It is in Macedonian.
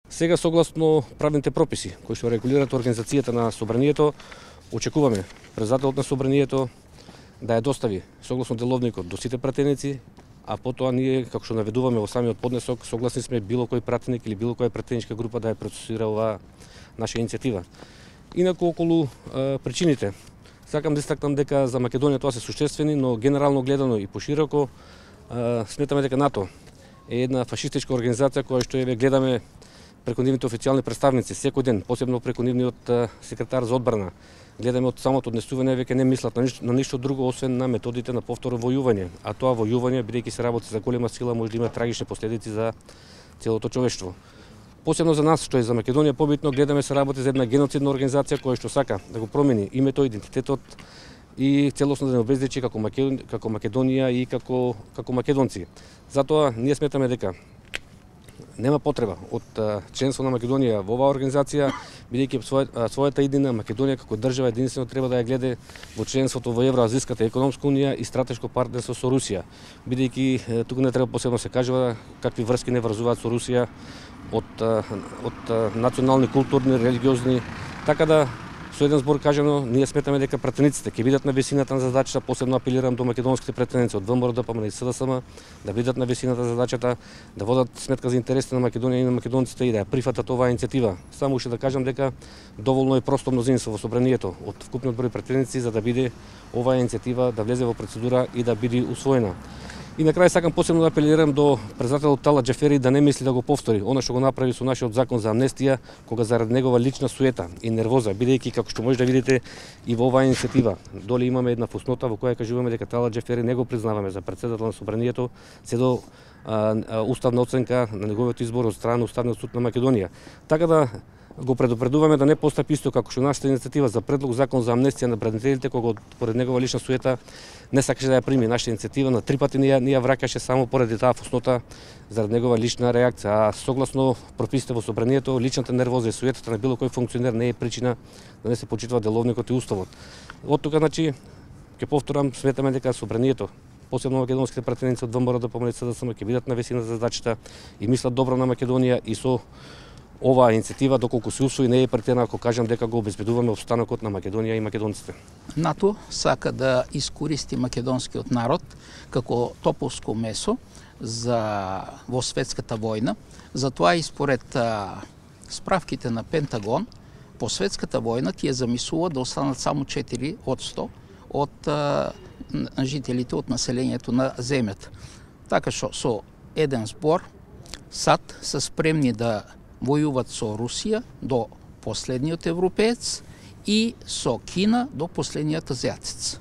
Сега, согласно правните прописи кои што регулираат организацијата на собранието, очекуваме председателот на собранието да ја достави согласно деловникот до сите пратеници, а потоа ние, како што наведуваме во самиот поднесок, согласни сме било кој пратеник или било која пратеничка група да ја процесира оваа наша иницијатива. Инаку, околу причините, сакам да истакнам дека за Македонија тоа се суштествени, но генерално гледано и пошироко сметаме дека НАТО е една фашистичка организација која што ја гледаме преку нивните официјални представници секој ден, посебно преку нивниот секретар за одбрана. Гледаме од самото однесување веќе не мислат на ништо друго освен на методите на повторно војување, а тоа војување, бидејќи се работи за голема сила, може да има трагични последици за целото човештво. Посебно за нас, што е за Македонија побитно, гледаме се работи за една геноцидна организација која што сака да го промени името, идентитетот и целосно да не обезличи како Македонија и како македонци. Затоа ние сметаме дека нема потреба од членство на Македонија во оваа организација, бидејќи својата иднина Македонија како држава единствено треба да ја гледа во членството во Евроазиската економска унија и стратешко партнерство со Русија, бидејќи тука не треба посебно се кажува какви врски не врзуваат со Русија од национални, културни, религиозни, така да со еден збор кажано, ние сметаме дека пратениците ќе бидат на висината на задачата, посебно апелирам до македонските пратеници од ВМРО, ДПМН и СДСМ, да бидат на висината на задачата, да водат сметка за интересите на Македонија и на македонците и да ја прифатат оваа иницијатива. Само уште да кажам дека доволно е просто мнозинство во собранието од вкупниот број пратеници за да биде оваа иницијатива да влезе во процедура и да биде усвоена. И на крај сакам посебно да апелирам до председателот Талат Џафери да не мисли да го повтори она што го направи со нашиот закон за амнестија, кога заради негова лична суета и нервоза, бидејќи како што може да видите и во оваа иницијатива, доле имаме една фуснота во која кажуваме дека Талат Џафери не го признаваме за председател на собранието, се до уставна оценка на неговиот избор од страна на Уставниот суд на Македонија. Така да го предупредуваме да не постапи исто како што нашата иницијатива за предлог закон за амнестија на бранителите, кога поред негова лична суета не сакаше да ја прими нашата иницијатива, на 3 пати ни ја враќаше само поради таа фуснота заради негова лична реакција. А согласно прописите во собранието, личната нервоза и суетата на било кој функционер не е причина да не се почитува деловникот и уставот. Од тука, значи, ќе повторам, сметаме дека собранието, посебно македонските пратеници од ВМРО, ДПМН и СДСМ ќе бидат на висина за задачата и мислат добро на Македонија и со оваа иницијатива, доколку се усвои, не е претена ако кажам дека го обезбедуваме опстанокот на Македонија и македонците. НАТО сака да искористи македонскиот народ како топовско месо во светската војна. Затоа и според справките на Пентагон, по светската војна тие замислува да останат само 4% од жителите од населението на земјата. Така што со еден збор САД се спремни да војуват со Русија до последниот европеец и со Кина до последниот азиатец.